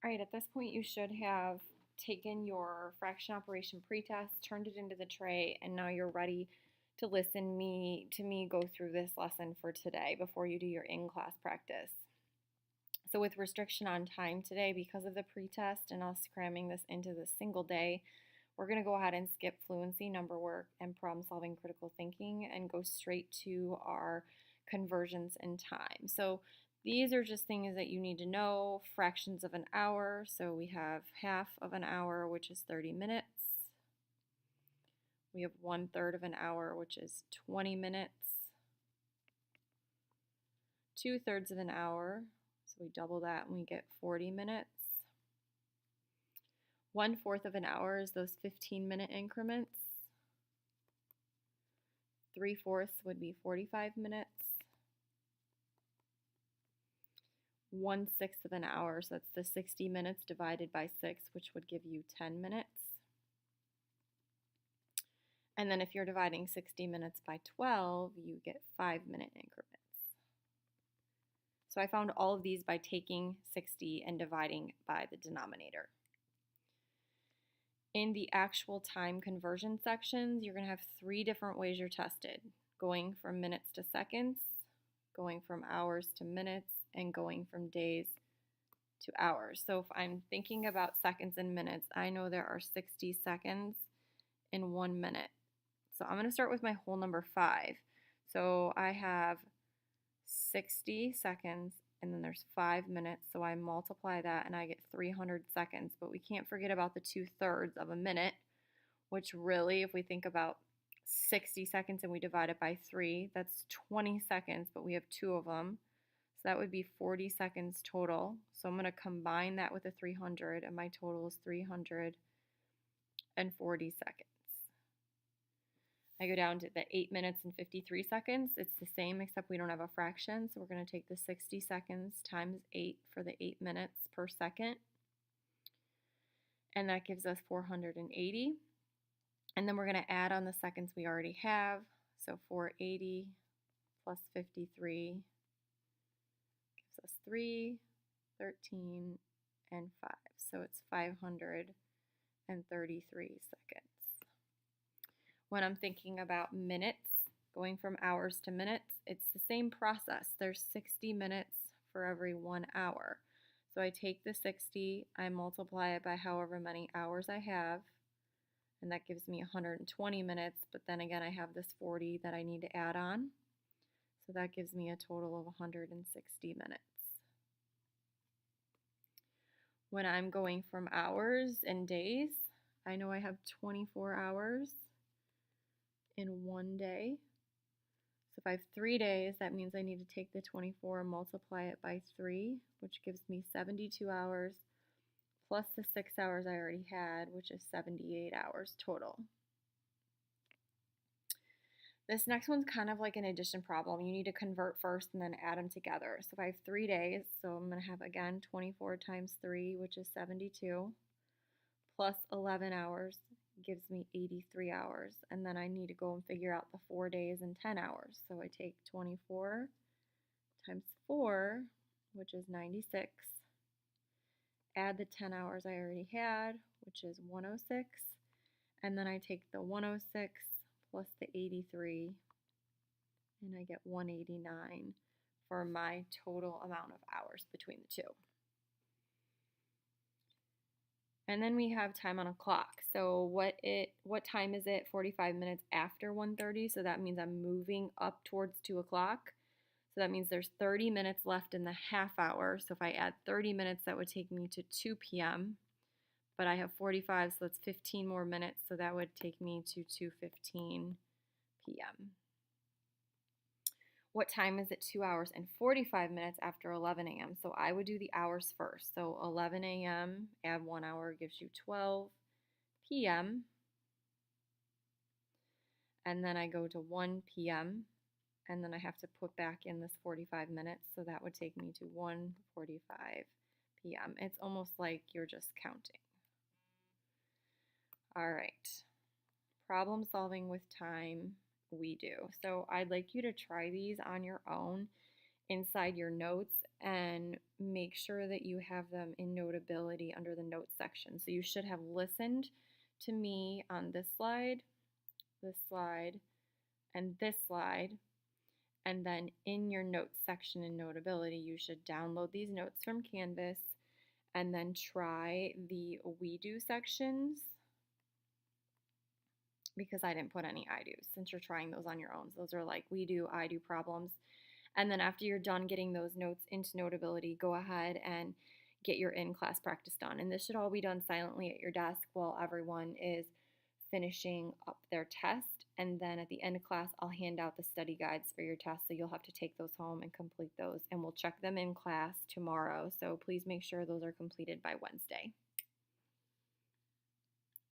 All right, at this point you should have taken your fraction operation pretest, turned it into the tray, and now you're ready to listen to me go through this lesson for today before you do your in-class practice. So with restriction on time today, because of the pretest and us cramming this into the single day, we're going to go ahead and skip fluency, number work, and problem solving critical thinking and go straight to our conversions in time. So these are just things that you need to know. Fractions of an hour. So we have half of an hour, which is 30 minutes. We have 1/3 of an hour, which is 20 minutes. 2/3 of an hour. So we double that and we get 40 minutes. 1/4 of an hour is those 15-minute increments. 3/4 would be 45 minutes. 1/6 of an hour, so that's the 60 minutes divided by 6, which would give you 10 minutes. And then if you're dividing 60 minutes by 12, you get 5-minute increments. So I found all of these by taking 60 and dividing by the denominator. In the actual time conversion sections, you're going to have 3 different ways you're tested: going from minutes to seconds, going from hours to minutes, and going from days to hours. So if I'm thinking about seconds and minutes, I know there are 60 seconds in 1 minute. So I'm going to start with my whole number 5. So I have 60 seconds and then there's 5 minutes. So I multiply that and I get 300 seconds. But we can't forget about the 2/3 of a minute, which really, if we think about 60 seconds and we divide it by 3, that's 20 seconds, but we have 2 of them. So that would be 40 seconds total. So I'm going to combine that with a 300, and my total is 340 seconds. I go down to the 8 minutes and 53 seconds. It's the same except we don't have a fraction. So we're going to take the 60 seconds times 8 for the 8 minutes per second. And that gives us 480. And then we're going to add on the seconds we already have. So 480 plus 53 gives us 3, 13, and 5. So it's 533 seconds. When I'm thinking about minutes, going from hours to minutes, it's the same process. There's 60 minutes for every 1 hour. So I take the 60, I multiply it by however many hours I have, and that gives me 120 minutes, but then again I have this 40 that I need to add on. So that gives me a total of 160 minutes. When I'm going from hours and days, I know I have 24 hours in 1 day. So if I have 3 days, that means I need to take the 24 and multiply it by 3, which gives me 72 hours, plus the 6 hours I already had, which is 78 hours total. This next one's kind of like an addition problem. You need to convert first and then add them together. So if I have 3 days, so I'm going to have, again, 24 times 3, which is 72, plus 11 hours gives me 83 hours. And then I need to go and figure out the 4 days and 10 hours. So I take 24 times 4, which is 96, add the 10 hours I already had, which is 106, and then I take the 106 plus the 83, and I get 189 for my total amount of hours between the two. And then we have time on a clock. So what time is it? 45 minutes after 1:30. So that means I'm moving up towards 2 o'clock. So that means there's 30 minutes left in the half hour. So if I add 30 minutes, that would take me to 2 p.m. But I have 45, so that's 15 more minutes. So that would take me to 2:15 p.m. What time is it? 2 hours and 45 minutes after 11 a.m. So I would do the hours first. So 11 a.m., add 1 hour gives you 12 p.m. And then I go to 1 p.m. and then I have to put back in this 45 minutes. So that would take me to 1:45 p.m. It's almost like you're just counting. All right. Problem solving with time. We do. So I'd like you to try these on your own inside your notes. and make sure that you have them in Notability under the notes section. So you should have listened to me on this slide, and this slide. And then in your notes section in Notability, you should download these notes from Canvas and then try the we do sections, because I didn't put any I do's since you're trying those on your own. So those are like we do, I do problems. And then after you're done getting those notes into Notability, go ahead and get your in-class practice done. And this should all be done silently at your desk while everyone is finishing up their test. And then at the end of class, I'll hand out the study guides for your test. So you'll have to take those home and complete those. And we'll check them in class tomorrow. So please make sure those are completed by Wednesday.